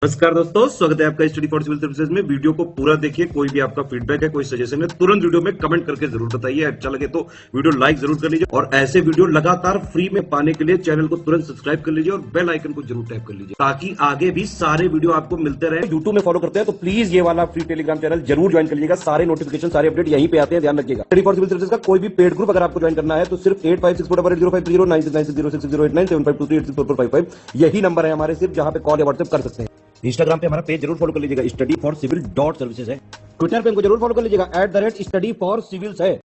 नमस्कार दोस्तों, स्वागत है आपका स्टडी फॉर सिविल सर्विसेज में। वीडियो को पूरा देखिए। कोई भी आपका फीडबैक है, कोई सजेशन है, तुरंत वीडियो में कमेंट करके जरूर बताइए। अच्छा लगे तो वीडियो लाइक जरूर कर लीजिए और ऐसे वीडियो लगातार फ्री में पाने के लिए चैनल को तुरंत सब्सक्राइब कर लीजिए और बेल आइकन को जरूर टैप कर लीजिए ताकि आगे भी सारे वीडियो आपको मिलते रहे। यूट्यूब में फॉलो करते हैं तो प्लीज ये वाला फ्री टेलीग्राम चैनल जरूर ज्वाइन कर लीजिएगा। सारे नोटिफिकेशन, सारे अपडेट यहीं पे आते हैं, ध्यान रखिएगा। स्टडी फॉर सिविल सर्विसेज का कोई भी पेड ग्रुप अगर आपको ज्वाइन करना है तो सिर्फ 85648053096960608974386445 यही नंबर है हमारे, सिर्फ जहां पे कॉल या व्हाट्सएप कर सकते हैं। इंस्टाग्राम पे हमारा पेज जरूर फॉलो कर लीजिएगा, study for civil dot services है। ट्विटर पे हमको जरूर फॉलो कर लीजिएगा, @स्टडी फॉर सिविल्स है।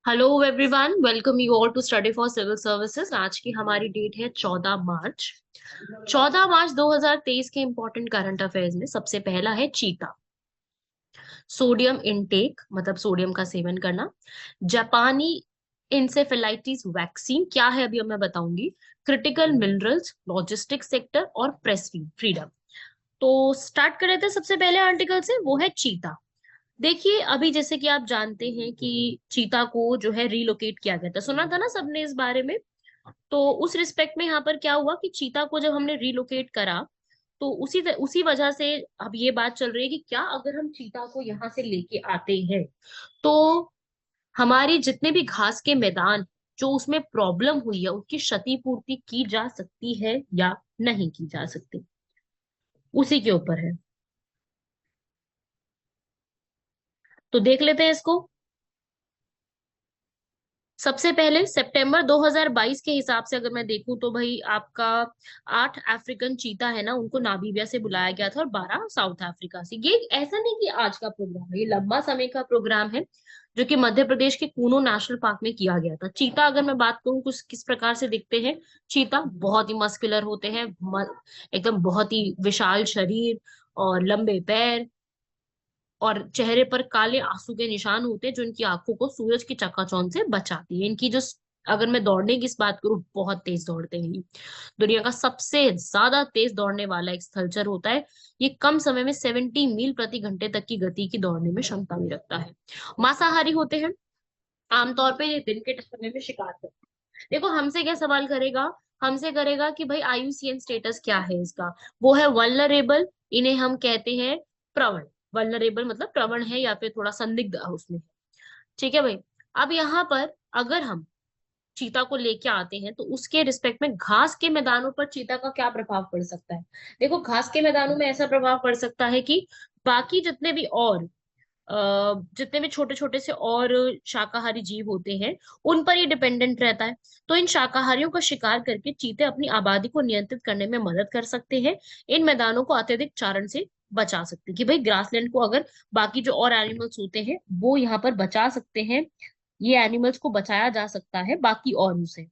Hello everyone, welcome you all to study for civil services. आज की हमारी डेट है 14 मार्च। 14 मार्च 2023 के इंपॉर्टेंट करंट अफेयर्स में सबसे पहला है चीता। सोडियम इनटेक मतलब सोडियम का सेवन करना। जापानी इंसेफेलाइटिस वैक्सीन क्या है अभी मैं बताऊंगी। क्रिटिकल मिनरल्स, लॉजिस्टिक सेक्टर और प्रेस फ्रीडम। तो स्टार्ट कर रहे थे सबसे पहले आर्टिकल से, वो है चीता। देखिए अभी जैसे कि आप जानते हैं कि चीता को जो है रिलोकेट किया गया था, सुना था ना सबने इस बारे में। तो उस रिस्पेक्ट में यहाँ पर क्या हुआ कि चीता को जब हमने रिलोकेट करा तो उसी वजह से अब ये बात चल रही है कि क्या अगर हम चीता को यहाँ से लेके आते हैं तो हमारी जितने भी घास के मैदान जो उसमें प्रॉब्लम हुई है उसकी क्षतिपूर्ति की जा सकती है या नहीं की जा सकती, उसी के ऊपर है। तो देख लेते हैं इसको। सबसे पहले सितंबर 2022 के हिसाब से अगर मैं देखूं तो भाई आपका 8 अफ्रीकन चीता है ना, उनको नामीबिया से बुलाया गया था और 12 साउथ अफ्रीका से। ये ऐसा नहीं कि आज का प्रोग्राम है, ये लंबा समय का प्रोग्राम है जो कि मध्य प्रदेश के कूनो नेशनल पार्क में किया गया था। चीता अगर मैं बात करूं कुछ किस प्रकार से दिखते हैं, चीता बहुत ही मस्कुलर होते हैं, एकदम बहुत ही विशाल शरीर और लंबे पैर और चेहरे पर काले आंसू के निशान होते हैं जो इनकी आंखों को सूरज की चकाचौंध से बचाती है। इनकी जो अगर मैं दौड़ने की इस बात करूं, बहुत तेज दौड़ते हैं ये। दुनिया का सबसे ज्यादा तेज दौड़ने वाला एक स्थलचर होता है। ये कम समय में 70 मील प्रति घंटे तक की गति की दौड़ने में क्षमता भी रखता है। मांसाहारी होते हैं, आमतौर पे ये दिन के समय में शिकार करते हैं। देखो हमसे क्या सवाल करेगा, हमसे करेगा कि भाई आईयूसीएन स्टेटस क्या है इसका। वो है वल्नरेबल, इन्हें हम कहते हैं प्रवण। वल्नरेबल मतलब प्रवण है या फिर थोड़ा संदिग्ध उसमें। ठीक है भाई। अब यहाँ पर अगर हम चीता को लेके आते हैं तो उसके रिस्पेक्ट में घास के मैदानों पर चीता का क्या प्रभाव पड़ सकता है। देखो घास के मैदानों में ऐसा प्रभाव पड़ सकता है कि बाकी जितने भी छोटे छोटे से और शाकाहारी जीव होते हैं उन पर ये डिपेंडेंट रहता है। तो इन शाकाहारियों का शिकार करके चीते अपनी आबादी को नियंत्रित करने में मदद कर सकते हैं। इन मैदानों को अत्यधिक चारण से बचा सकते हैं कि भाई ग्रासलैंड को अगर बाकी जो और एनिमल्स होते हैं वो यहाँ पर बचा सकते हैं, ये एनिमल्स को बचाया जा सकता है बाकी और से।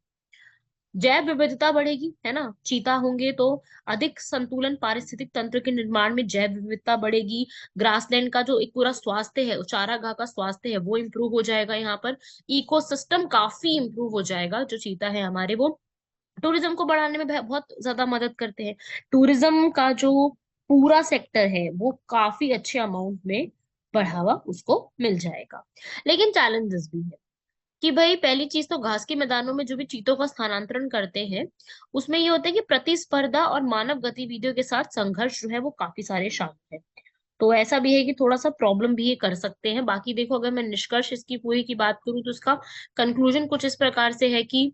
जैव विविधता बढ़ेगी, है ना। चीता होंगे तो अधिक संतुलन पारिस्थितिक तंत्र के निर्माण में जैव विविधता बढ़ेगी। ग्रासलैंड का जो एक पूरा स्वास्थ्य है, चारागाह का स्वास्थ्य है, वो इम्प्रूव हो जाएगा। यहाँ पर इकोसिस्टम काफी इम्प्रूव हो जाएगा। जो चीता है हमारे वो टूरिज्म को बढ़ाने में बहुत ज्यादा मदद करते हैं। टूरिज्म का जो पूरा सेक्टर है वो काफी अच्छे अमाउंट में बढ़ावा उसको मिल जाएगा। लेकिन चैलेंजेस भी है कि भाई पहली चीज तो घास के मैदानों में जो भी चीतों का स्थानांतरण करते हैं उसमें ये होता है कि प्रतिस्पर्धा और मानव गतिविधियों के साथ संघर्ष जो है वो काफी सारे शामिल है। तो ऐसा भी है कि थोड़ा सा प्रॉब्लम भी ये कर सकते हैं। बाकी देखो अगर मैं निष्कर्ष इसकी पूरी की बात करूं तो इसका कंक्लूजन कुछ इस प्रकार से है कि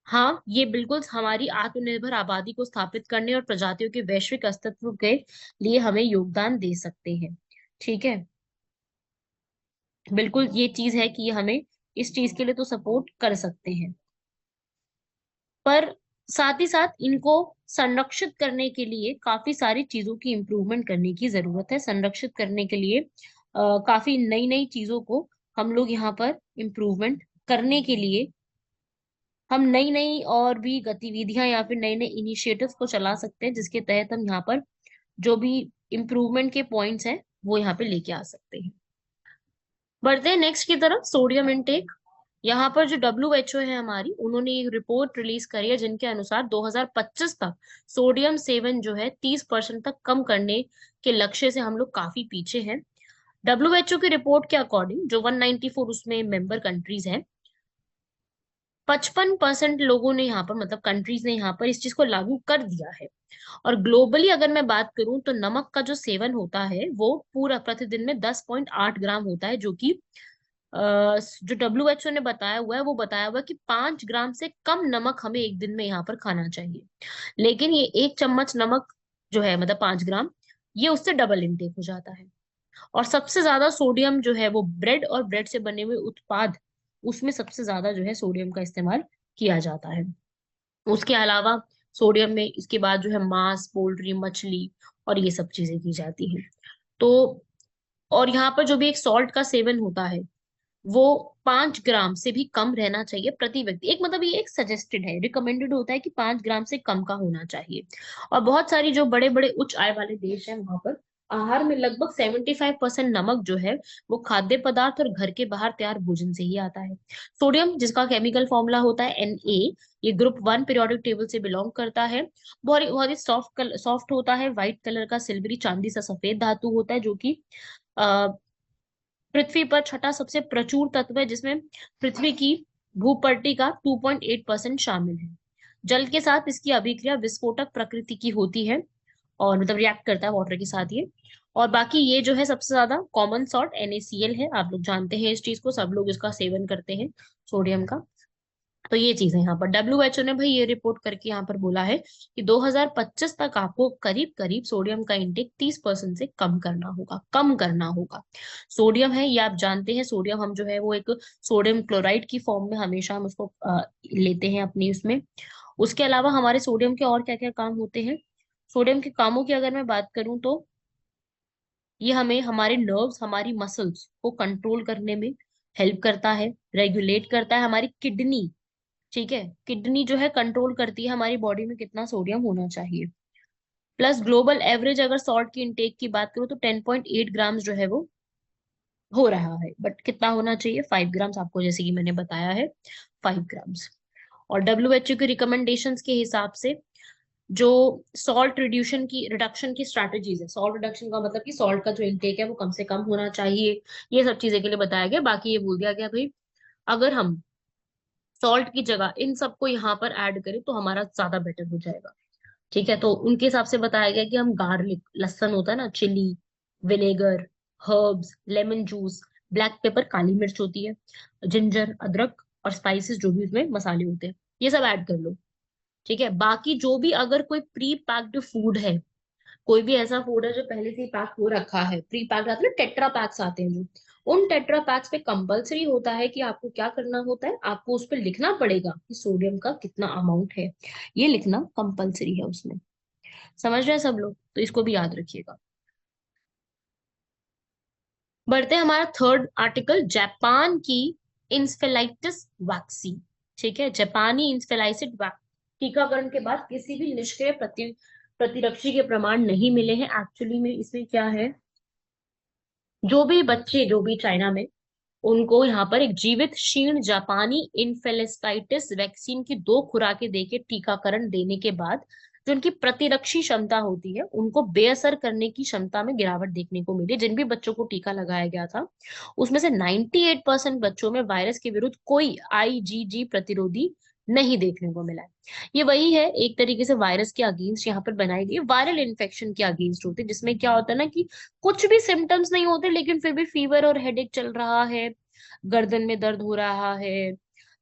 हाँ ये बिल्कुल हमारी आत्मनिर्भर आबादी को स्थापित करने और प्रजातियों के वैश्विक अस्तित्व के लिए हमें योगदान दे सकते हैं। ठीक है, बिल्कुल ये चीज है कि ये हमें इस चीज के लिए तो सपोर्ट कर सकते हैं। पर साथ ही साथ इनको संरक्षित करने के लिए काफी सारी चीजों की इम्प्रूवमेंट करने की जरूरत है। संरक्षित करने के लिए काफी नई नई चीजों को हम लोग यहाँ पर इम्प्रूवमेंट करने के लिए हम नई नई और भी गतिविधियां या फिर नए नए इनिशिएटिव्स को चला सकते हैं जिसके तहत हम यहाँ पर जो भी इम्प्रूवमेंट के पॉइंट्स हैं वो यहाँ पे लेके आ सकते हैं। बढ़ते हैं नेक्स्ट की तरफ, सोडियम इनटेक। यहाँ पर जो WHO है हमारी, उन्होंने एक रिपोर्ट रिलीज करी है जिनके अनुसार 2025 तक सोडियम सेवन जो है 30% तक कम करने के लक्ष्य से हम लोग काफी पीछे हैं। WHO की रिपोर्ट के अकॉर्डिंग जो 194 उसमें मेंबर कंट्रीज हैं, 55% लोगों ने यहाँ पर, मतलब कंट्रीज ने यहाँ पर इस चीज को लागू कर दिया है। और ग्लोबली अगर मैं बात करूं तो नमक का जो सेवन होता है वो पूरा प्रतिदिन में 10.8 ग्राम होता है, जो कि जो WHO ने बताया हुआ है, वो बताया हुआ है कि 5 ग्राम से कम नमक हमें एक दिन में यहाँ पर खाना चाहिए। लेकिन ये एक चम्मच नमक जो है, मतलब 5 ग्राम, ये उससे डबल इनटेक हो जाता है। और सबसे ज्यादा सोडियम जो है वो ब्रेड और ब्रेड से बने हुए उत्पाद, उसमें सबसे ज्यादा जो है सोडियम का इस्तेमाल किया जाता है। उसके अलावा सोडियम में इसके बाद जो है मांस, पोल्ट्री, मछली और ये सब चीजें की जाती हैं। तो और यहाँ पर जो भी एक सॉल्ट का सेवन होता है वो 5 ग्राम से भी कम रहना चाहिए प्रति व्यक्ति। एक मतलब ये एक सजेस्टेड है, रिकमेंडेड होता है कि 5 ग्राम से कम का होना चाहिए। और बहुत सारी जो बड़े बड़े उच्च आय वाले देश हैं वहां पर आहार में लगभग 75% नमक जो है वो खाद्य पदार्थ और घर के बाहर तैयार भोजन से ही आता है। सोडियम, जिसका केमिकल फॉर्मूला होता है Na, ये ग्रुप 1 पीरियोडिक टेबल से बिलोंग करता है। बहुत बहुत ही सॉफ्ट होता है, व्हाइट कलर का, सिल्वरी चांदी सा सफेद धातु होता है, जो कि पृथ्वी पर छठा सबसे प्रचुर तत्व है, जिसमें पृथ्वी की भूपट्टी का 2.8% शामिल है। जल के साथ इसकी अभिक्रिया विस्फोटक प्रकृति की होती है, और मतलब रिएक्ट करता है वाटर के साथ ये। और बाकी ये जो है सबसे ज्यादा कॉमन सॉल्ट NaCl है, आप लोग जानते हैं इस चीज को, सब लोग इसका सेवन करते हैं, सोडियम का। तो ये चीज है यहाँ पर। WHO ने भाई ये रिपोर्ट करके यहाँ पर बोला है कि 2025 तक आपको करीब करीब सोडियम का इंटेक 30% से कम करना होगा। सोडियम है, ये आप जानते हैं, सोडियम हम जो है वो एक सोडियम क्लोराइड की फॉर्म में हमेशा हम उसको लेते हैं अपनी उसमें। उसके अलावा हमारे सोडियम के और क्या क्या काम होते हैं? सोडियम के कामों की अगर मैं बात करूं तो ये हमें हमारे नर्व्स, हमारी मसल्स को कंट्रोल करने में हेल्प करता है, रेगुलेट करता है हमारी किडनी। ठीक है, किडनी जो है कंट्रोल करती है हमारी बॉडी में कितना सोडियम होना चाहिए। प्लस ग्लोबल एवरेज अगर सॉल्ट की इंटेक की बात करूं तो 10.8 ग्राम्स जो है वो हो रहा है, बट कितना होना चाहिए? 5 ग्राम्स, आपको जैसे कि मैंने बताया है, 5 ग्राम्स। और WHO के रिकमेंडेशंस के हिसाब से जो सॉल्ट रिडक्शन की स्ट्रैटेजीज है, सॉल्ट रिडक्शन का मतलब कि सॉल्ट का जो इंटेक है वो कम से कम होना चाहिए, ये सब चीजें के लिए बताया गया। बाकी ये बोल दिया गया भाई अगर हम सॉल्ट की जगह इन सबको यहाँ पर ऐड करें तो हमारा ज्यादा बेटर हो जाएगा। ठीक है, तो उनके हिसाब से बताया गया कि हम गार्लिक, लहसुन होता है ना, chilli, vinegar, herbs, lemon juice, black pepper, काली मिर्च होती है, जिंजर, अदरक और स्पाइसेस जो भी उसमें मसाले होते हैं, ये सब ऐड कर लो। ठीक है, बाकी जो भी अगर कोई प्री पैक्ड फूड है, कोई भी ऐसा फूड है जो पहले से ही पैक हो रखा है, प्री पैक्ड आते हैं, टेट्रा पैक्स आते हैं जो, उन टेट्रा पैक्स पे कंपलसरी होता है कि आपको क्या करना होता है, आपको उस पर लिखना पड़ेगा कि सोडियम का कितना अमाउंट है, ये लिखना कंपलसरी है उसमें। समझ रहे हैं सब लोग? तो इसको भी याद रखिएगा। बढ़ते हैं हमारा थर्ड आर्टिकल, जापान की इंसेफेलाइटिस वैक्सीन। ठीक है, जापानी इंसेफेलाइटिस टीकाकरण के बाद किसी भी निष्क्रिय प्रतिरक्षी के प्रमाण नहीं मिले हैं। एक्चुअली में इसमें क्या है, जो भी बच्चे जो भी चाइना में, उनको यहाँ पर एक जीवित शीर्ण जापानी इन्फेलेस्टाइटिस वैक्सीन की 2 खुराकें देके टीकाकरण देने के बाद जो उनकी प्रतिरक्षी क्षमता होती है उनको बेअसर करने की क्षमता में गिरावट देखने को मिली। जिन भी बच्चों को टीका लगाया गया था उसमें से 98% बच्चों में वायरस के विरुद्ध कोई IgG प्रतिरोधी नहीं देखने को मिला है। ये वही है, एक तरीके से वायरस के अगेंस्ट यहाँ पर बनाई गई, वायरल इन्फेक्शन के अगेंस्ट होती है, जिसमें क्या होता है ना कि कुछ भी सिम्टम्स नहीं होते लेकिन फिर भी फीवर और हेडेक चल रहा है, गर्दन में दर्द हो रहा है,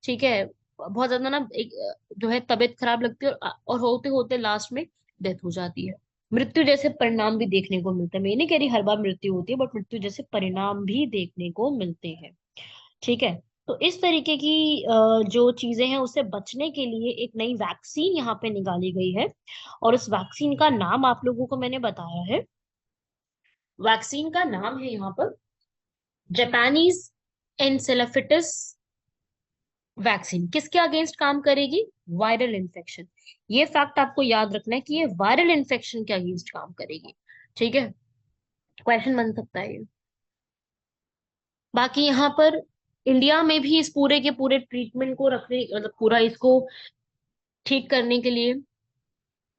ठीक है, बहुत ज्यादा ना एक जो है तबीयत खराब लगती है, और होते होते लास्ट में डेथ हो जाती है। मृत्यु जैसे परिणाम भी देखने को मिलते हैं। मैं ये नहीं कह रही हर बार मृत्यु होती है, बट मृत्यु जैसे परिणाम भी देखने को मिलते हैं। ठीक है, तो इस तरीके की जो चीजें हैं उससे बचने के लिए एक नई वैक्सीन यहाँ पे निकाली गई है, और उस वैक्सीन का नाम आप लोगों को मैंने बताया है। वैक्सीन का नाम है यहाँ पर जापानीज एनसेफेलाइटिस वैक्सीन। किसके अगेंस्ट काम करेगी? Viral infection. ये फैक्ट आपको याद रखना है कि ये वायरल इन्फेक्शन के अगेंस्ट काम करेगी। ठीक है, क्वेश्चन बन सकता है ये। बाकी यहाँ पर इंडिया में भी इस पूरे के पूरे ट्रीटमेंट को रखने, मतलब पूरा इसको ठीक करने के लिए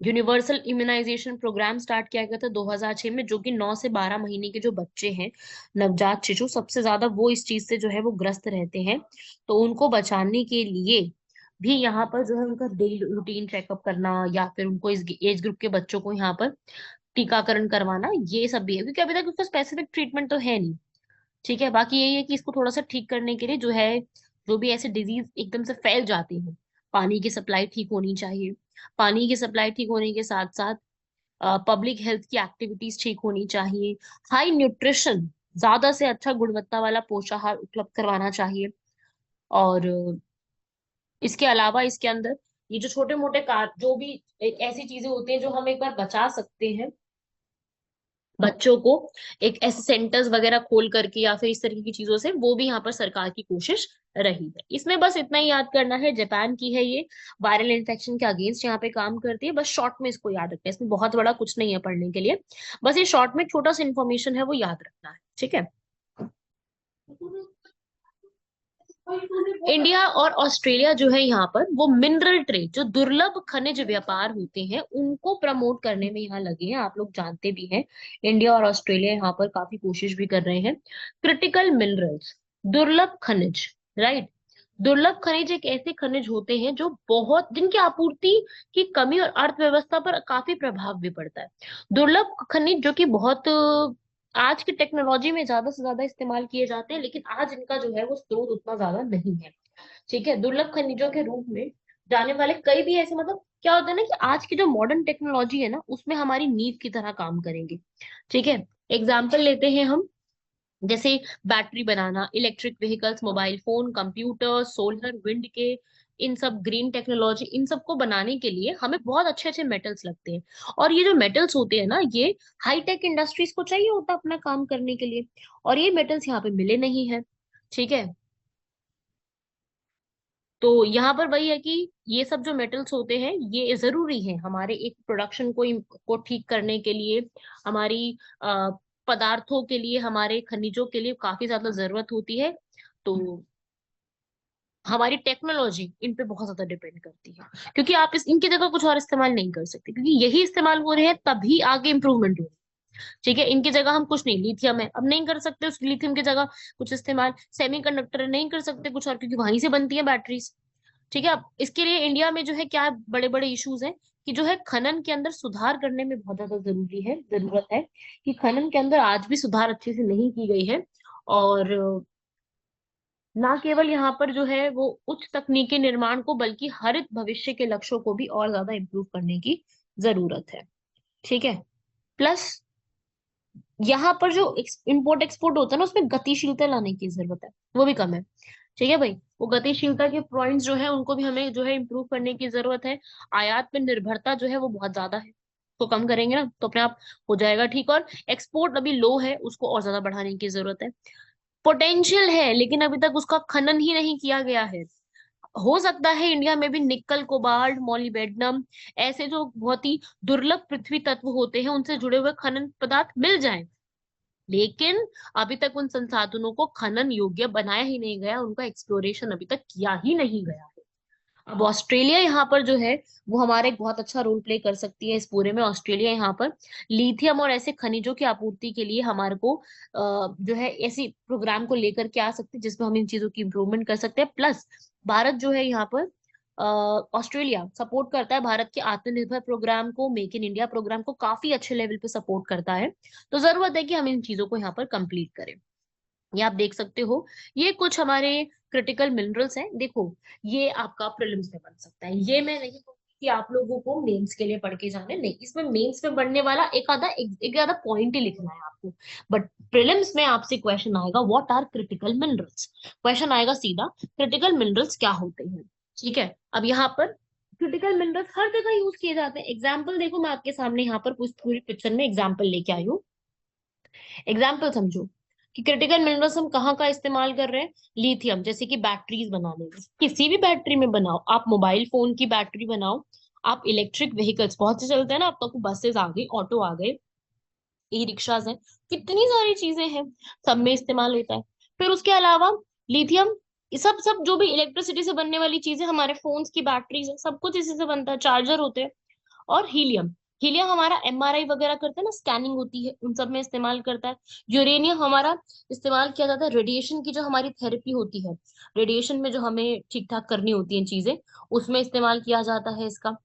यूनिवर्सल इम्यूनाइजेशन प्रोग्राम स्टार्ट किया गया था 2006 में, जो कि 9 से 12 महीने के जो बच्चे हैं, नवजात शिशु, सबसे ज्यादा वो इस चीज से जो है वो ग्रस्त रहते हैं। तो उनको बचाने के लिए भी यहाँ पर जो है उनका डेली रूटीन चेकअप करना, या फिर उनको इस एज ग्रुप के बच्चों को यहाँ पर टीकाकरण करवाना, ये सब भी है, क्योंकि अभी तक उसका स्पेसिफिक ट्रीटमेंट तो है नहीं। ठीक है, बाकी यही है कि इसको थोड़ा सा ठीक करने के लिए जो है, जो भी ऐसे डिजीज एकदम से फैल जाती है, पानी की सप्लाई ठीक होनी चाहिए। पानी की सप्लाई ठीक होने के साथ साथ पब्लिक हेल्थ की एक्टिविटीज ठीक होनी चाहिए। हाई न्यूट्रिशन, ज्यादा से अच्छा गुणवत्ता वाला पोषाहार उपलब्ध करवाना चाहिए। और इसके अलावा इसके अंदर ये जो छोटे मोटे कार जो भी ऐसी चीजें होती हैं जो हम एक बार बचा सकते हैं बच्चों को, एक ऐसे सेंटर्स वगैरह खोल करके या फिर इस तरीके की चीजों से, वो भी यहाँ पर सरकार की कोशिश रही है। इसमें बस इतना ही याद करना है, जापान की है ये, वायरल इन्फेक्शन के अगेंस्ट यहाँ पे काम करती है। बस शॉर्ट में इसको याद रखना है, इसमें बहुत बड़ा कुछ नहीं है पढ़ने के लिए, बस ये शॉर्ट में छोटा सा इन्फॉर्मेशन है वो याद रखना है। ठीक है। इंडिया और ऑस्ट्रेलिया जो है यहाँ पर वो मिनरल ट्रेड, जो दुर्लभ खनिज व्यापार होते हैं उनको प्रमोट करने में यहाँ लगे हैं, आप लोग जानते भी हैं। इंडिया और ऑस्ट्रेलिया यहाँ पर काफी कोशिश भी कर रहे हैं। क्रिटिकल मिनरल्स, दुर्लभ खनिज, राइट। दुर्लभ खनिज एक ऐसे खनिज होते हैं जो बहुत, जिनकी आपूर्ति की कमी और अर्थव्यवस्था पर काफी प्रभाव भी पड़ता है। दुर्लभ खनिज जो कि बहुत आज की टेक्नोलॉजी में ज्यादा से ज्यादा इस्तेमाल किए जाते हैं, लेकिन आज इनका जो है वो स्रोत उतना ज्यादा नहीं है। ठीक है, दुर्लभ खनिजों के रूप में जाने वाले कई भी ऐसे, मतलब क्या होता है ना कि आज की जो मॉडर्न टेक्नोलॉजी है ना उसमें हमारी नींव की तरह काम करेंगे। ठीक है, एग्जाम्पल लेते हैं हम, जैसे बैटरी बनाना, electric vehicles, mobile phone, computer, solar, wind के, इन सब ग्रीन टेक्नोलॉजी, इन सब को बनाने के लिए हमें बहुत अच्छे अच्छे मेटल्स लगते हैं। और ये जो मेटल्स होते हैं ना, ये हाईटेक इंडस्ट्रीज को चाहिए होता है अपना काम करने के लिए, और ये मेटल्स यहाँ पे मिले नहीं है। ठीक है, तो यहाँ पर वही है कि ये सब जो मेटल्स होते हैं ये जरूरी है हमारे एक प्रोडक्शन को ठीक करने के लिए, हमारी पदार्थों के लिए, हमारे खनिजों के लिए काफी ज्यादा जरूरत होती है। तो हमारी टेक्नोलॉजी इन पे बहुत ज्यादा डिपेंड करती है, क्योंकि आप इनकी जगह कुछ और इस्तेमाल नहीं कर सकते, क्योंकि यही इस्तेमाल हो रहे हैं तभी आगे इंप्रूवमेंट हो रही है। ठीक है, इनकी जगह हम कुछ नहीं, लिथियम है अब नहीं कर सकते उस लिथियम की जगह कुछ इस्तेमाल, सेमीकंडक्टर नहीं कर सकते कुछ और, क्योंकि वहीं से बनती है बैटरीज। ठीक है, अब इसके लिए इंडिया में जो है क्या बड़े बड़े इश्यूज हैं, कि जो है खनन के अंदर सुधार करने में बहुत ज्यादा जरूरत है, कि खनन के अंदर आज भी सुधार अच्छे से नहीं की गई है। और ना केवल यहाँ पर जो है वो उच्च तकनीकी निर्माण को, बल्कि हरित भविष्य के लक्ष्यों को भी और ज्यादा इम्प्रूव करने की जरूरत है। ठीक है, प्लस यहाँ पर जो इम्पोर्ट एक्सपोर्ट होता है ना उसमें गतिशीलता लाने की जरूरत है, वो भी कम है। ठीक है भाई, वो गतिशीलता के पॉइंट्स जो है उनको भी हमें जो है इम्प्रूव करने की जरूरत है। आयात पे निर्भरता जो है वो बहुत ज्यादा है, तो कम करेंगे ना तो अपने आप हो जाएगा ठीक। और एक्सपोर्ट अभी लो है, उसको और ज्यादा बढ़ाने की जरूरत है। पोटेंशियल है लेकिन अभी तक उसका खनन ही नहीं किया गया है। हो सकता है इंडिया में भी निकल, कोबाल्ट, मॉलिब्डेनम, ऐसे जो बहुत ही दुर्लभ पृथ्वी तत्व होते हैं उनसे जुड़े हुए खनन पदार्थ मिल जाएं, लेकिन अभी तक उन संसाधनों को खनन योग्य बनाया ही नहीं गया, उनका एक्सप्लोरेशन अभी तक किया ही नहीं गया है। अब ऑस्ट्रेलिया यहाँ पर जो है वो हमारा एक बहुत अच्छा रोल प्ले कर सकती है इस पूरे में। ऑस्ट्रेलिया यहाँ पर लिथियम और ऐसे खनिजों की आपूर्ति के लिए हमारे को जो है ऐसी प्रोग्राम को लेकर के आ सकते हैं जिसमें हम इन चीजों की इम्प्रूवमेंट कर सकते हैं। प्लस भारत जो है यहाँ पर ऑस्ट्रेलिया सपोर्ट करता है भारत के आत्मनिर्भर प्रोग्राम को, मेक इन इंडिया प्रोग्राम को काफी अच्छे लेवल पे सपोर्ट करता है। तो जरूरत है कि हम इन चीजों को यहाँ पर कंप्लीट करें। ये आप देख सकते हो, ये कुछ हमारे क्रिटिकल मिनरल्स हैं। देखो, ये आपका प्रीलिम्स में बन सकता है, ये मैं नहीं कहूँगी कि आप लोगों को मेंस के लिए पढ़ के जाना है, नहीं, इसमें मेंस में बनने वाला एक आधा पॉइंट ही लिखना है आपको। बट प्रीलिम्स में आपसे क्वेश्चन आएगा what are critical minerals, question आएगा सीधा क्रिटिकल मिनरल्स क्या होते हैं। ठीक है, अब यहाँ पर क्रिटिकल मिनरल्स हर जगह यूज किए जाते हैं। एग्जाम्पल देखो, मैं आपके सामने यहाँ पर कुछ पूरी पिक्चर में एग्जाम्पल लेके आई हूँ। एग्जाम्पल समझो कि क्रिटिकल मिनरल्स हम कहाँ का इस्तेमाल कर रहे हैं। लिथियम, जैसे कि बैटरीज बनाने में, किसी भी बैटरी में बनाओ, आप मोबाइल फोन की बैटरी बनाओ, आप इलेक्ट्रिक व्हीकल्स बहुत से चलते हैं ना, अब तो बसेस आ गई, ऑटो आ गए, ई रिक्शाज हैं, कितनी सारी चीजें हैं, सब में इस्तेमाल होता है। फिर उसके अलावा लिथियम, ये सब सब जो भी इलेक्ट्रिसिटी से बनने वाली चीजें, हमारे फोन्स की बैटरीज है, सब कुछ इसी से बनता है, चार्जर होते हैं। और हीलियम, हीलियम हमारा एमआरआई वगैरह करते हैं ना, स्कैनिंग होती है, उन सब में इस्तेमाल करता है। यूरेनियम हमारा इस्तेमाल किया जाता है रेडिएशन की, जो हमारी थेरेपी होती है, रेडिएशन में जो हमें ठीक ठाक करनी होती है चीजें, उसमें इस्तेमाल किया जाता है इसका।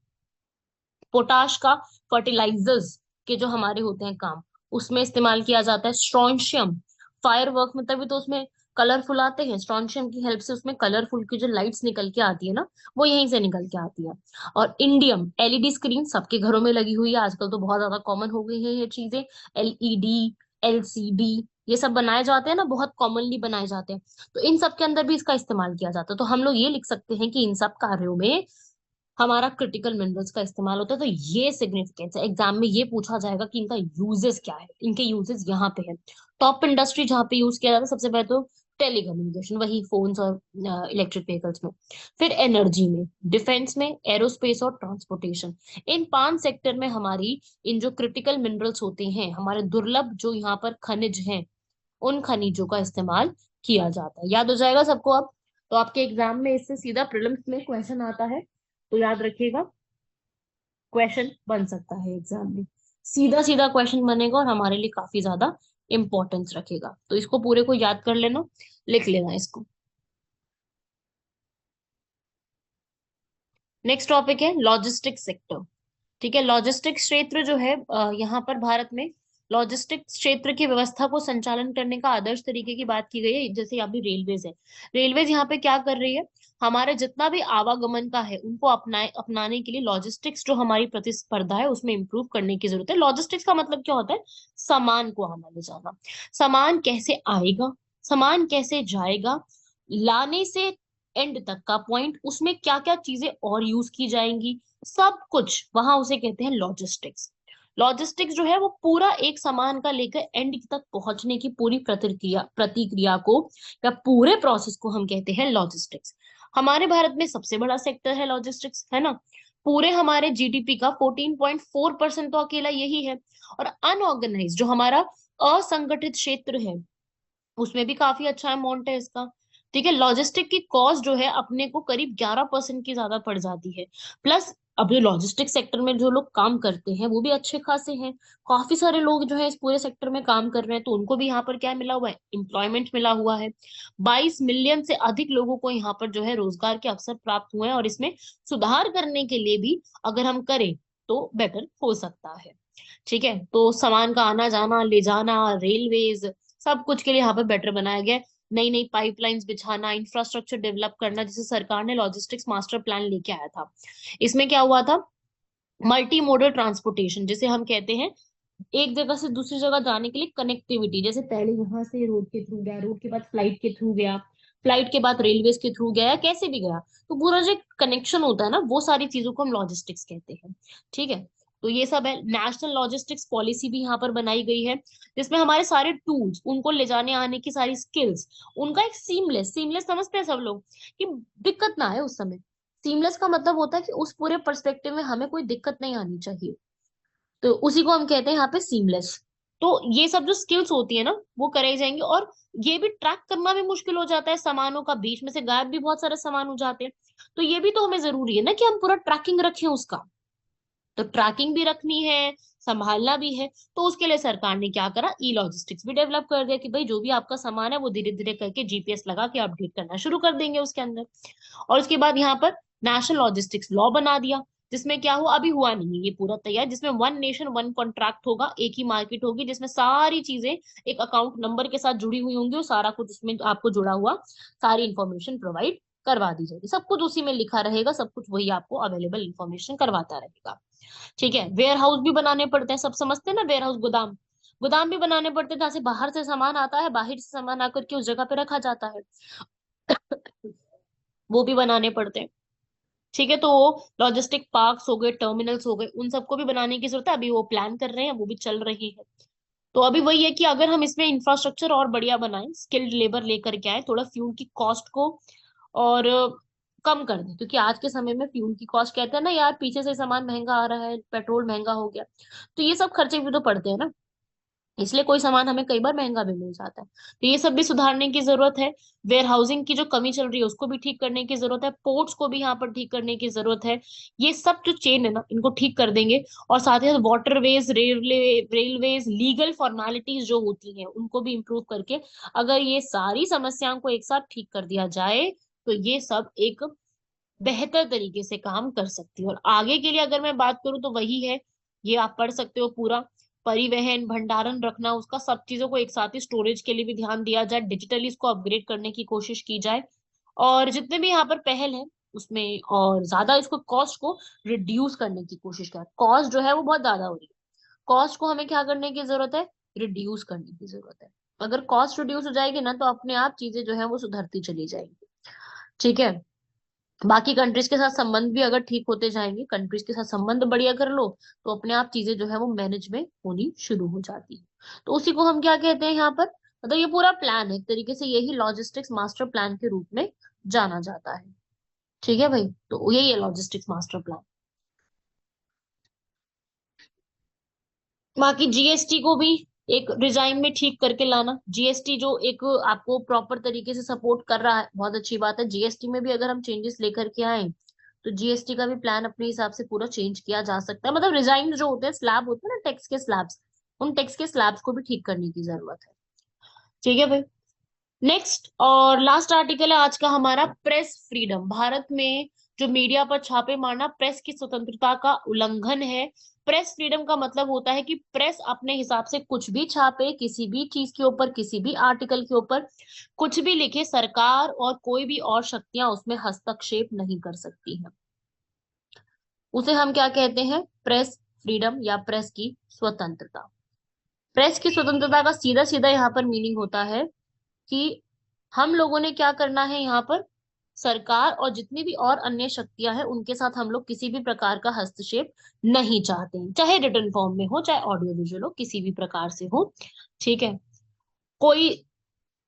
पोटाश का फर्टिलाइजर्स के जो हमारे होते हैं काम, उसमें इस्तेमाल किया जाता है। स्ट्रोंशियम फायर वर्क में, तभी तो उसमें कलरफुल आते हैं, स्ट्रोंशियम की हेल्प से उसमें कलरफुल की जो लाइट्स निकल के आती है ना, वो यहीं से निकल के आती है। और इंडियम, एलईडी स्क्रीन सबके घरों में लगी हुई है आजकल, तो बहुत ज्यादा कॉमन हो गई है ये चीजें। एलईडी, एलसीडी, ये सब बनाए जाते हैं ना, बहुत कॉमनली बनाए जाते हैं। तो इन सब के अंदर भी इसका इस्तेमाल किया जाता है। तो हम लोग ये लिख सकते हैं कि इन सब कार्यों में हमारा क्रिटिकल मिनरल्स का इस्तेमाल होता है। तो ये सिग्निफिकेंस है, एग्जाम में ये पूछा जाएगा कि इनका यूजेस क्या है, इनके यूजेस यहाँ पे है। टॉप इंडस्ट्री जहाँ पे यूज किया जाता है सबसे पहले तो टेलीकम्युनिकेशन, वही फोन्स और इलेक्ट्रिक व्हीकल्स में। फिर एनर्जी में, डिफेंस में, एरोस्पेस और ट्रांसपोर्टेशन। इन 5 सेक्टर में हमारी इन जो क्रिटिकल मिनरल्स होते हैं, हमारे दुर्लभ जो यहाँ पर खनिज हैं, उन खनिजों का इस्तेमाल किया जाता है। याद हो जाएगा सबको अब? तो आपके एग्जाम में इससे सीधा प्रीलिम्स में क्वेश्चन आता है, तो याद रखिएगा, क्वेश्चन बन सकता है एग्जाम में, सीधा सीधा क्वेश्चन बनेगा और हमारे लिए काफी ज्यादा इंपॉर्टेंस रखेगा। तो इसको पूरे को याद कर लेना, लिख लेना इसको। नेक्स्ट टॉपिक है लॉजिस्टिक्स सेक्टर। ठीक है, लॉजिस्टिक्स क्षेत्र जो है, यहाँ पर भारत में लॉजिस्टिक्स क्षेत्र की व्यवस्था को संचालन करने का आदर्श तरीके की बात की गई है। जैसे अभी रेलवेज है, रेलवेज यहाँ पे क्या कर रही है, हमारे जितना भी आवागमन का है उनको अपनाने के लिए लॉजिस्टिक्स जो हमारी प्रतिस्पर्धा है उसमें इंप्रूव करने की जरूरत है। लॉजिस्टिक्स का मतलब क्या होता है? सामान को आना ले जाना। सामान कैसे आएगा, सामान कैसे जाएगा, लाने से एंड तक का पॉइंट, उसमें क्या क्या चीजें और यूज की जाएंगी, सब कुछ वहां उसे कहते हैं लॉजिस्टिक्स। लॉजिस्टिक्स जो है वो पूरा एक सामान का लेकर एंड तक पहुंचने की पूरी प्रतिक्रिया प्रतिक्रिया को या पूरे प्रोसेस को हम कहते हैं लॉजिस्टिक्स। हमारे भारत में सबसे बड़ा सेक्टर है लॉजिस्टिक्स, है ना? पूरे हमारे जीडीपी का 14.4% तो अकेला यही है। और अनऑर्गेनाइज जो हमारा असंगठित क्षेत्र है, उसमें भी काफी अच्छा अमाउंट है इसका। ठीक है, लॉजिस्टिक की कॉस्ट जो है अपने को करीब 11% की ज्यादा पड़ जाती है। प्लस अब जो लॉजिस्टिक सेक्टर में जो लोग काम करते हैं वो भी अच्छे खासे हैं, काफी सारे लोग जो है इस पूरे सेक्टर में काम कर रहे हैं, तो उनको भी यहाँ पर क्या मिला हुआ है? एम्प्लॉयमेंट मिला हुआ है। 22 मिलियन से अधिक लोगों को यहाँ पर जो है रोजगार के अवसर प्राप्त हुए हैं, और इसमें सुधार करने के लिए भी अगर हम करें तो बेटर हो सकता है। ठीक है, तो सामान का आना जाना ले जाना, रेलवेज, सब कुछ के लिए यहाँ पे बेटर बनाया गया है। नई नई पाइपलाइंस बिछाना, इंफ्रास्ट्रक्चर डेवलप करना, जैसे सरकार ने लॉजिस्टिक्स मास्टर प्लान लेके आया था। इसमें क्या हुआ था? मल्टी मोडल ट्रांसपोर्टेशन, जिसे हम कहते हैं एक जगह से दूसरी जगह जाने के लिए कनेक्टिविटी। जैसे पहले यहाँ से रोड के थ्रू गया, रोड के बाद फ्लाइट के थ्रू गया, फ्लाइट के बाद रेलवेज के थ्रू गया, या कैसे भी गया, तो पूरा जो कनेक्शन होता है ना, वो सारी चीजों को हम लॉजिस्टिक्स कहते हैं। ठीक है, तो ये सब है। नेशनल लॉजिस्टिक्स पॉलिसी भी यहाँ पर बनाई गई है, जिसमें हमारे सारे टूल्स, उनको ले जाने आने की सारी स्किल्स, उनका एक सीमलेस, सीमलेस समझते हैं सब लोग, कि दिक्कत ना आए उस समय। सीमलेस का मतलब होता है कि उस पूरे पर्सपेक्टिव में हमें कोई दिक्कत नहीं आनी चाहिए, तो उसी को हम कहते हैं यहाँ पे सीमलेस। तो ये सब जो स्किल्स होती है ना, वो कराई जाएंगी। और ये भी ट्रैक करना भी मुश्किल हो जाता है, सामानों का बीच में से गायब भी बहुत सारे सामान हो जाते हैं। तो ये भी तो हमें जरूरी है ना कि हम पूरा ट्रैकिंग रखें उसका। तो ट्रैकिंग भी रखनी है, संभालना भी है, तो उसके लिए सरकार ने क्या करा, ई लॉजिस्टिक्स भी डेवलप कर दिया कि भाई जो भी आपका सामान है वो धीरे धीरे करके जीपीएस लगा के अपडेट करना शुरू कर देंगे उसके अंदर। और उसके बाद यहाँ पर नेशनल लॉजिस्टिक्स लॉ बना दिया, जिसमें क्या हुआ, अभी हुआ नहीं है ये पूरा तैयार, जिसमें वन नेशन वन कॉन्ट्रैक्ट होगा, एक ही मार्केट होगी, जिसमें सारी चीजें एक अकाउंट नंबर के साथ जुड़ी हुई होंगी, और सारा कुछ उसमें आपको जुड़ा हुआ सारी इंफॉर्मेशन प्रोवाइड करवा दी जाएगी। सब कुछ उसी में लिखा रहेगा, सब कुछ वही आपको अवेलेबल इंफॉर्मेशन करवाता रहेगा। ठीक है, वेयर हाउस भी बनाने पड़ते हैं, सब समझते हैं ना, वेयर हाउस, गोदाम, गोदाम भी बनाने पड़ते हैं, जहाँ से बाहर से सामान आता है, बाहर से सामान आकर के उस जगह पे रखा जाता है, वो भी बनाने पड़ते हैं। ठीक है, तो लॉजिस्टिक पार्क्स हो गए, टर्मिनल्स हो गए, उन सबको भी बनाने की जरूरत है, अभी वो प्लान कर रहे हैं, वो भी चल रही है। तो अभी वही है कि अगर हम इसमें इंफ्रास्ट्रक्चर और बढ़िया बनाएं, स्किल्ड लेबर लेकर के आए, थोड़ा फ्यूल की कॉस्ट को और कम कर दें, क्योंकि आज के समय में फ्यूल की कॉस्ट, कहते हैं ना यार, पीछे से सामान महंगा आ रहा है, पेट्रोल महंगा हो गया, तो ये सब खर्चे भी तो पड़ते हैं ना। इसलिए कोई सामान हमें कई बार महंगा भी मिल जाता है। तो ये सब भी सुधारने की जरूरत है। वेयर हाउसिंग की जो कमी चल रही है उसको भी ठीक करने की जरूरत है। पोर्ट्स को भी यहाँ पर ठीक करने की जरूरत है। ये सब जो चेन है ना, इनको ठीक कर देंगे। और साथ ही साथ वाटरवेज, रेलवेज, लीगल फॉर्मेलिटीज जो होती हैं उनको भी इम्प्रूव करके अगर ये सारी समस्याओं को एक साथ ठीक कर दिया जाए तो ये सब एक बेहतर तरीके से काम कर सकती है। और आगे के लिए अगर मैं बात करूं तो वही है, ये आप पढ़ सकते हो पूरा। परिवहन, भंडारण रखना, उसका सब चीजों को एक साथ ही स्टोरेज के लिए भी ध्यान दिया जाए, डिजिटली इसको अपग्रेड करने की कोशिश की जाए। और जितने भी यहाँ पर पहल है उसमें और ज्यादा इसको कॉस्ट को रिड्यूस करने की कोशिश करें। कॉस्ट जो है वो बहुत ज्यादा हो रही है, कॉस्ट को हमें क्या करने की जरूरत है, रिड्यूस करने की जरूरत है। अगर कॉस्ट रिड्यूस हो जाएगी ना तो अपने आप चीजें जो है वो सुधरती चली जाएंगी। ठीक है। बाकी कंट्रीज के साथ संबंध भी अगर ठीक होते जाएंगे, कंट्रीज के साथ संबंध बढ़िया कर लो, तो अपने आप चीजें जो है वो मैनेज में होनी शुरू हो जाती है। तो उसी को हम क्या कहते हैं यहाँ पर, मतलब ये पूरा प्लान है एक तरीके से, यही लॉजिस्टिक्स मास्टर प्लान के रूप में जाना जाता है। ठीक है भाई, तो यही है लॉजिस्टिक्स मास्टर प्लान। बाकी जीएसटी को भी एक डिजाइन में ठीक करके लाना। जीएसटी जो एक आपको प्रॉपर तरीके से सपोर्ट कर रहा है, बहुत अच्छी बात है। जीएसटी में भी अगर हम चेंजेस लेकर के आए तो जीएसटी का भी प्लान अपने हिसाब से पूरा चेंज किया जा सकता है। मतलब डिजाइन जो होते हैं, स्लैब होते हैं ना टैक्स के स्लैब्स, उन टैक्स के स्लैब्स को भी ठीक करने की जरूरत है। ठीक है भाई। नेक्स्ट और लास्ट आर्टिकल है आज का हमारा, प्रेस फ्रीडम। भारत में जो मीडिया पर छापे मारना प्रेस की स्वतंत्रता का उल्लंघन है। प्रेस फ्रीडम का मतलब होता है कि प्रेस अपने हिसाब से कुछ भी छापे, किसी भी चीज के ऊपर, किसी भी आर्टिकल के ऊपर कुछ भी लिखे, सरकार और कोई भी और शक्तियां उसमें हस्तक्षेप नहीं कर सकती हैं। उसे हम क्या कहते हैं, प्रेस फ्रीडम या प्रेस की स्वतंत्रता। प्रेस की स्वतंत्रता का सीधा सीधा यहाँ पर मीनिंग होता है कि हम लोगों ने क्या करना है यहाँ पर, सरकार और जितनी भी और अन्य शक्तियां हैं उनके साथ हम लोग किसी भी प्रकार का हस्तक्षेप नहीं चाहते हैं, चाहे रिटर्न फॉर्म में हो चाहे ऑडियो विजुअल हो, किसी भी प्रकार से हो। ठीक है। कोई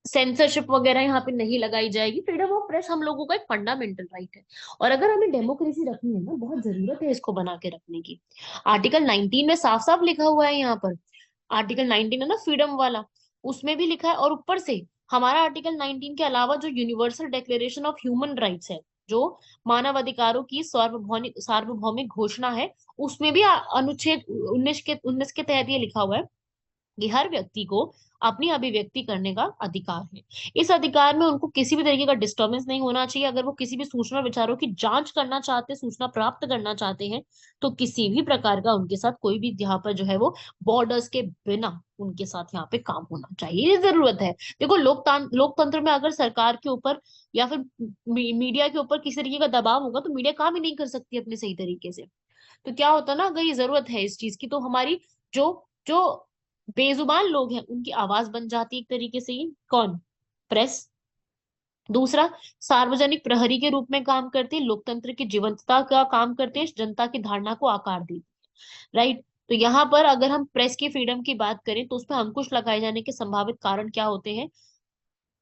सेंसरशिप वगैरह यहाँ पे नहीं लगाई जाएगी। फ्रीडम ऑफ प्रेस हम लोगों का एक फंडामेंटल राइट है। और अगर हमें डेमोक्रेसी रखनी है ना, बहुत जरूरत है इसको बना के रखने की। आर्टिकल 19 में साफ साफ लिखा हुआ है यहाँ पर, आर्टिकल 19 है ना फ्रीडम वाला, उसमें भी लिखा है। और ऊपर से हमारा आर्टिकल 19 के अलावा जो universal declaration of human rights है, जो मानव अधिकारों की सार्वभौमिक सार्वभौमिक घोषणा है, उसमें भी अनुच्छेद 19 के तहत ये लिखा हुआ है कि हर व्यक्ति को अपनी अभिव्यक्ति करने का अधिकार है। इस अधिकार में उनको किसी भी तरीके का डिस्टर्बेंस नहीं होना चाहिए। अगर वो किसी भी सूचना विचारों की जांच करना चाहते हैं, सूचना प्राप्त करना चाहते हैं, तो किसी भी प्रकार का उनके साथ कोई भी यहाँ पर जो है वो बॉर्डर्स के बिना उनके साथ यहाँ पे काम होना चाहिए, ये जरूरत है। देखो लोकतंत्र में अगर सरकार के ऊपर या फिर मीडिया के ऊपर किसी तरीके का दबाव होगा तो मीडिया काम ही नहीं कर सकती अपने सही तरीके से। तो क्या होता ना, अगर ये जरूरत है इस चीज की तो हमारी जो जो बेजुबान लोग हैं उनकी आवाज बन जाती है एक तरीके से। ये कौन, प्रेस। दूसरा, सार्वजनिक प्रहरी के रूप में काम करते हैं, लोकतंत्र की जीवंतता का काम करते हैं, जनता की धारणा को आकार देते हैं। राइट। तो यहाँ पर अगर हम प्रेस की फ्रीडम की बात करें तो उसमें अंकुश लगाए जाने के संभावित कारण क्या होते हैं,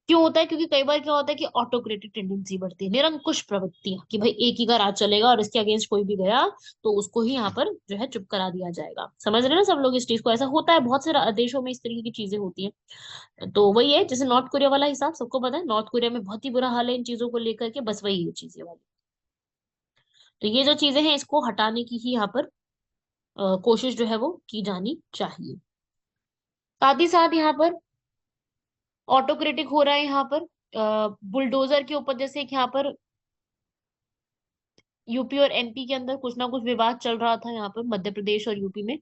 क्यों होता है, क्योंकि कई बार क्या होता है कि ऑटोक्रेटिक टेंडेंसी बढ़ती है, निरंकुश प्रवृत्तियां, कि भाई एक ही का राज चलेगा और इसके अगेंस्ट कोई भी गया तो उसको ही यहाँ पर जो है चुप करा दिया जाएगा। समझ रहे हैं ना सब लोग इस चीज को, ऐसा होता है बहुत सारे देशों में, इस तरीके की चीजें होती हैं। तो वही है, जैसे नॉर्थ कोरिया वाला हिसाब सबको पता है, नॉर्थ कोरिया में बहुत ही बुरा हाल है इन चीजों को लेकर के, बस वही है चीजें वाली। तो ये जो चीजें हैं इसको हटाने की ही यहाँ पर कोशिश जो है वो की जानी चाहिए। साथ ही साथ यहाँ पर ऑटोक्रेटिक हो रहा है यहाँ पर, बुलडोजर के ऊपर, जैसे कि यहाँ पर यूपी और एमपी के अंदर कुछ ना कुछ विवाद चल रहा था, यहाँ पर मध्य प्रदेश और यूपी में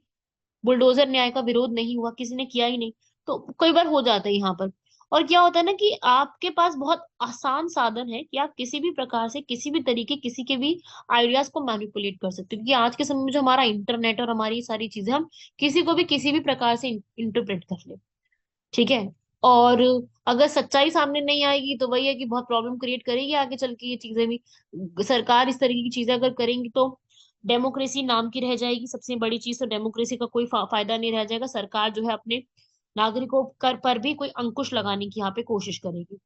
बुलडोजर न्याय का विरोध नहीं हुआ, किसी ने किया ही नहीं। तो कई बार हो जाता है यहाँ पर। और क्या होता है ना कि आपके पास बहुत आसान साधन है कि आप किसी भी प्रकार से किसी भी तरीके किसी के भी आइडियाज को मैनिपुलेट कर सकते हो, क्योंकि आज के समय में जो हमारा इंटरनेट और हमारी सारी चीजें, हम किसी को भी किसी भी प्रकार से इंटरप्रेट कर ले। ठीक है। और अगर सच्चाई सामने नहीं आएगी तो वही है कि बहुत प्रॉब्लम क्रिएट करेगी आगे चल के ये चीजें भी। सरकार इस तरीके की चीजें अगर करेंगी तो डेमोक्रेसी नाम की रह जाएगी। सबसे बड़ी चीज तो डेमोक्रेसी का कोई फायदा नहीं रह जाएगा। सरकार जो है अपने नागरिकों कर पर भी कोई अंकुश लगाने की यहाँ पे कोशिश करेगी।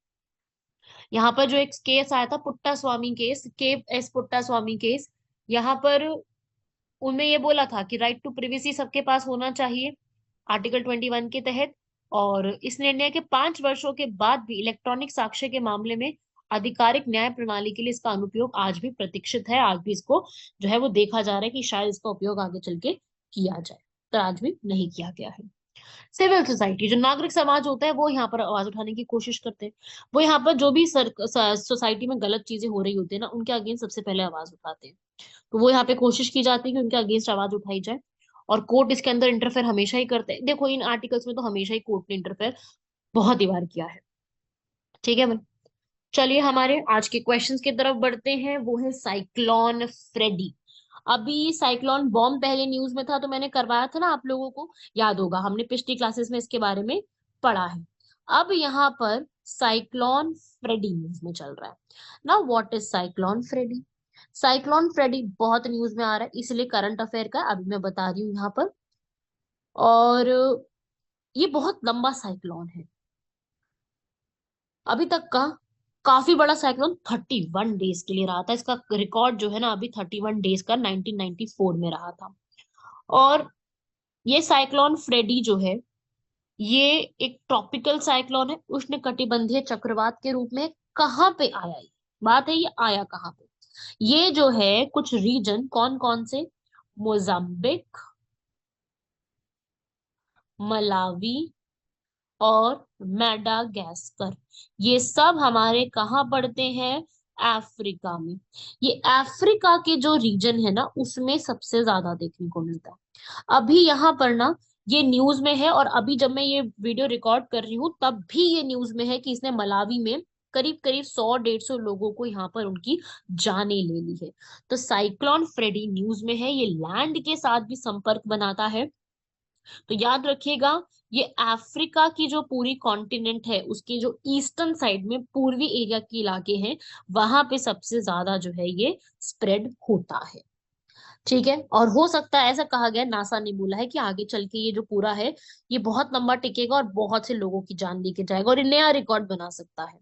यहाँ पर जो एक केस आया था, पुट्टा स्वामी केस, के एस पुट्टा स्वामी केस, यहाँ पर उनमें ये बोला था कि राइट टू प्रिवेसी सबके पास होना चाहिए। आर्टिकल 21 के तहत। और इस निर्णय के 5 वर्षों के बाद भी इलेक्ट्रॉनिक साक्ष्य के मामले में आधिकारिक न्याय प्रणाली के लिए इसका अनुप्रयोग आज भी प्रतीक्षित है। आज भी इसको जो है वो देखा जा रहा है कि शायद इसका उपयोग आगे चल के किया जाए, तो आज भी नहीं किया गया है। सिविल सोसाइटी, जो नागरिक समाज होता है, वो यहाँ पर आवाज उठाने की कोशिश करते हैं। वो यहाँ पर जो भी सोसाइटी में गलत चीजें हो रही होती है ना, उनके अगेंस्ट सबसे पहले आवाज उठाते हैं। तो वो यहाँ पे कोशिश की जाती है कि उनके अगेंस्ट आवाज उठाई जाए। और कोर्ट इसके अंदर इंटरफेयर हमेशा ही करते हैं। देखो इन आर्टिकल्स में तो हमेशा ही कोर्ट ने इंटरफेयर बहुत ही बार किया है। ठीक है भाई, चलिए हमारे आज के क्वेश्चंस की तरफ बढ़ते हैं। वो है साइक्लोन फ्रेडी। अभी साइक्लोन बॉम्ब पहले न्यूज में था, तो मैंने करवाया था ना, आप लोगों को याद होगा, हमने पिछली क्लासेस में इसके बारे में पढ़ा है। अब यहाँ पर साइक्लोन फ्रेडी न्यूज में चल रहा है ना। What is cyclone Freddy? Cyclone Freddy बहुत न्यूज में आ रहा है, इसलिए करंट अफेयर का अभी मैं बता रही हूँ यहाँ पर। और ये बहुत लंबा साइक्लोन है, अभी तक का काफी बड़ा साइक्लोन 31 डेज के लिए रहा था। इसका रिकॉर्ड जो है ना, अभी 31 डेज का 1994 में रहा था। और ये साइक्लोन फ्रेडी जो है, ये एक ट्रॉपिकल साइक्लोन है, उष्णकटिबंधीय चक्रवात के रूप में। कहाँ पे आया ये? बात है, ये आया कहाँ पे? ये जो है कुछ रीजन, कौन कौन से? मोजाम्बिक, मलावी और मेडागास्कर, ये सब हमारे कहाँ पड़ते हैं? अफ्रीका में। ये अफ्रीका के जो रीजन है ना, उसमें सबसे ज्यादा देखने को मिलता है। अभी यहाँ पर ना ये न्यूज में है, और अभी जब मैं ये वीडियो रिकॉर्ड कर रही हूँ तब भी ये न्यूज में है कि इसने मलावी में करीब करीब 100-150 लोगों को यहाँ पर उनकी जानें ले ली है। तो साइक्लोन फ्रेडी न्यूज में है, ये लैंड के साथ भी संपर्क बनाता है। तो याद रखिएगा, ये अफ्रीका की जो पूरी कॉन्टिनेंट है, उसकी जो ईस्टर्न साइड में पूर्वी एरिया के इलाके हैं, वहां पे सबसे ज्यादा जो है ये स्प्रेड होता है। ठीक है, और हो सकता है, ऐसा कहा गया, नासा ने बोला है कि आगे चल के ये जो पूरा है, ये बहुत लंबा टिकेगा और बहुत से लोगों की जान लेके जाएगा, और ये नया रिकॉर्ड बना सकता है।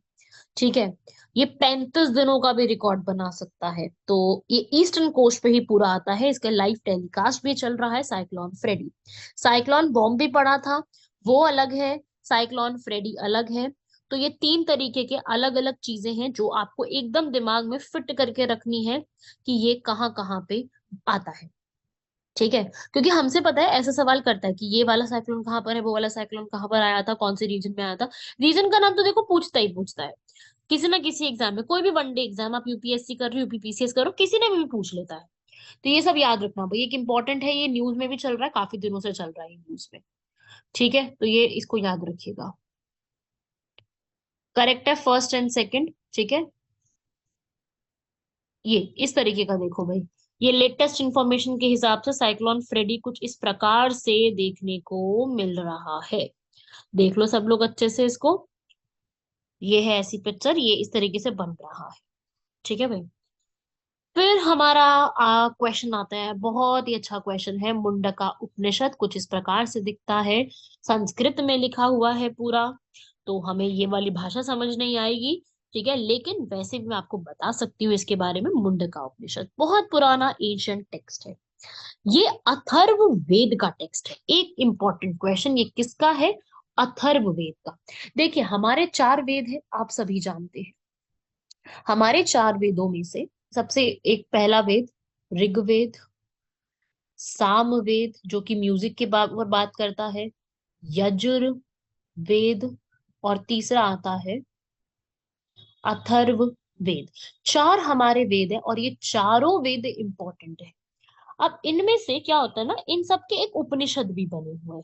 ठीक है, ये 35 दिनों का भी रिकॉर्ड बना सकता है। तो ये ईस्टर्न कोस्ट पे ही पूरा आता है, इसका लाइव टेलीकास्ट भी चल रहा है साइक्लोन फ्रेडी। साइक्लोन बॉम्ब भी पड़ा था, वो अलग है, साइक्लोन फ्रेडी अलग है। तो ये 3 तरीके के अलग अलग चीजें हैं जो आपको एकदम दिमाग में फिट करके रखनी है कि ये कहाँ कहाँ पे आता है। ठीक है, क्योंकि हमसे पता है, ऐसा सवाल करता है कि ये वाला साइक्लोन कहाँ पर है, वो वाला साइक्लोन कहाँ पर आया था, कौन से रीजन में आया था। रीजन का नाम तो देखो पूछता ही पूछता है किसी ना किसी एग्जाम में, कोई भी वनडे एग्जाम, आप यूपीएससी कर रहे हो, यूपीपीसीएस करो, किसी ने भी पूछ लेता है। तो ये सब याद रखना भाई, एक इंपॉर्टेंट है, ये न्यूज में भी चल रहा है, काफी दिनों से चल रहा है न्यूज में। ठीक है, तो ये इसको याद रखिएगा। करेक्ट है फर्स्ट एंड सेकंड। ठीक है, ये इस तरीके का देखो भाई, ये लेटेस्ट इंफॉर्मेशन के हिसाब से साइक्लोन फ्रेडी कुछ इस प्रकार से देखने को मिल रहा है। देख लो सब लोग अच्छे से इसको। ये है ऐसी पिक्चर, ये इस तरीके से बन रहा है। ठीक है भाई, फिर हमारा क्वेश्चन आता है, बहुत ही अच्छा क्वेश्चन है। मुंडका उपनिषद कुछ इस प्रकार से दिखता है, संस्कृत में लिखा हुआ है पूरा, तो हमें ये वाली भाषा समझ नहीं आएगी। ठीक है, लेकिन वैसे भी मैं आपको बता सकती हूँ इसके बारे में। मुंडका उपनिषद बहुत पुराना एंशिएंट टेक्स्ट है, ये अथर्व वेद का टेक्स्ट है। एक इंपॉर्टेंट क्वेश्चन, ये किसका है? अथर्व वेद का। देखिए हमारे 4 वेद हैं, आप सभी जानते हैं। हमारे 4 वेदों में से सबसे एक पहला वेद ऋग्वेद, सामवेद जो कि म्यूजिक के पर बात करता है, यजुर वेद, और तीसरा आता है अथर्व वेद। 4 हमारे वेद है, और ये चारों वेद इंपॉर्टेंट है। अब इनमें से क्या होता है ना, इन सब के एक उपनिषद भी बने हुए हैं।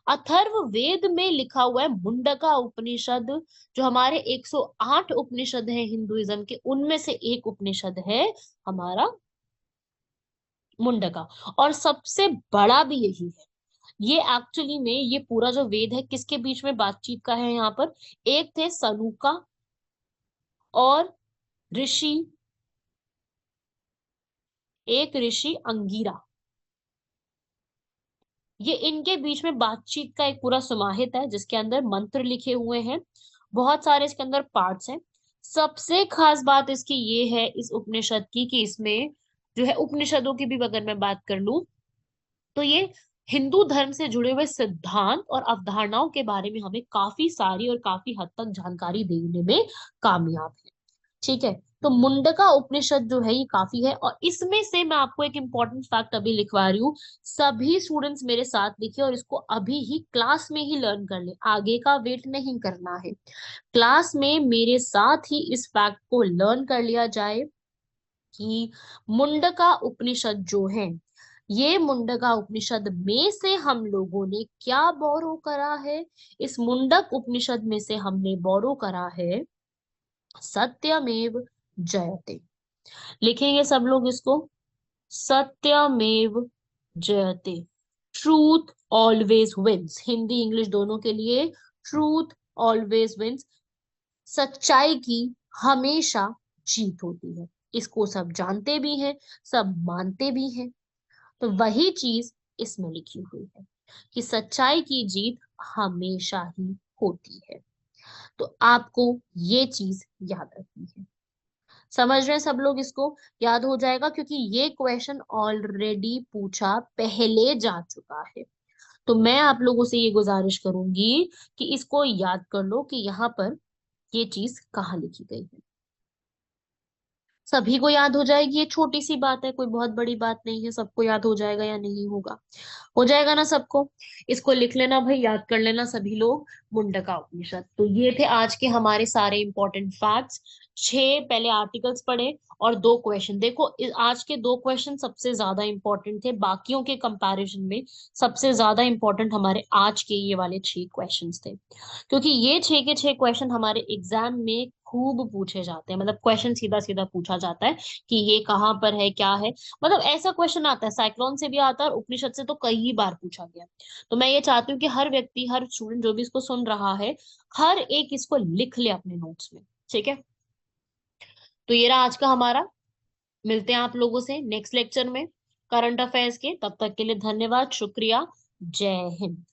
अथर्व वेद में लिखा हुआ है मुंडका उपनिषद, जो हमारे 108 उपनिषद हैं हिंदुइज्म के, उनमें से एक उपनिषद है हमारा मुंडका, और सबसे बड़ा भी यही है। ये एक्चुअली में ये पूरा जो वेद है, किसके बीच में बातचीत का है यहाँ पर? एक थे सनूका और ऋषि, एक ऋषि अंगीरा, ये इनके बीच में बातचीत का एक पूरा समाहित है, जिसके अंदर मंत्र लिखे हुए हैं, बहुत सारे इसके अंदर पार्ट्स हैं। सबसे खास बात इसकी ये है इस उपनिषद की, कि इसमें जो है, उपनिषदों की भी अगर मैं बात कर लूं, तो ये हिंदू धर्म से जुड़े हुए सिद्धांत और अवधारणाओं के बारे में हमें काफी सारी और काफी हद तक जानकारी देने में कामयाब है। ठीक है, तो मुंडका उपनिषद जो है ये काफी है, और इसमें से मैं आपको एक इंपॉर्टेंट फैक्ट अभी लिखवा रही हूँ। सभी स्टूडेंट्स मेरे साथ लिखे और इसको अभी ही क्लास में ही लर्न कर ले, आगे का वेट नहीं करना है। क्लास में मेरे साथ ही इस फैक्ट को लर्न कर लिया जाए कि मुंडका उपनिषद जो है, ये मुंडका उपनिषद में से हम लोगों ने क्या बोरो करा है? इस मुंडक उपनिषद में से हमने बोरो करा है सत्यमेव जयते। लिखेंगे सब लोग इसको, सत्यमेव जयते। Truth always wins, Hindi English दोनों के लिए, ट्रूथ ऑलवेज विंस। सच्चाई की हमेशा जीत होती है, इसको सब जानते भी हैं, सब मानते भी हैं। तो वही चीज इसमें लिखी हुई है कि सच्चाई की जीत हमेशा ही होती है। तो आपको ये चीज याद रखनी है। समझ रहे हैं सब लोग? इसको याद हो जाएगा क्योंकि ये क्वेश्चन ऑलरेडी पूछा पहले जा चुका है। तो मैं आप लोगों से ये गुजारिश करूंगी कि इसको याद कर लो कि यहाँ पर ये चीज कहाँ लिखी गई है। सभी को याद हो जाएगी, ये छोटी सी बात है, कोई बहुत बड़ी बात नहीं है, सबको याद हो जाएगा या नहीं होगा? हो जाएगा ना सबको? इसको लिख लेना भाई, याद कर लेना सभी लोग, मुंडका उपनिषद। तो ये थे आज के हमारे सारे इंपॉर्टेंट फैक्ट्स। 6 पहले आर्टिकल्स पढ़े और 2 क्वेश्चन। देखो आज के 2 क्वेश्चन सबसे ज्यादा इंपॉर्टेंट थे, बाकियों के कंपैरिजन में सबसे ज्यादा इंपॉर्टेंट हमारे आज के ये वाले 6 क्वेश्चंस थे, क्योंकि ये 6 के 6 क्वेश्चन हमारे एग्जाम में खूब पूछे जाते हैं। मतलब क्वेश्चन सीधा सीधा पूछा जाता है कि ये कहाँ पर है, क्या है। मतलब ऐसा क्वेश्चन आता है, साइक्लोन से भी आता है और उपनिषद से तो कई बार पूछा गया। तो मैं ये चाहती हूँ कि हर व्यक्ति, हर स्टूडेंट जो भी इसको सुन रहा है, हर एक इसको लिख ले अपने नोट्स में। ठीक है, तो ये रहा आज का हमारा। मिलते हैं आप लोगों से नेक्स्ट लेक्चर में करंट अफेयर्स के। तब तक के लिए धन्यवाद, शुक्रिया, जय हिंद।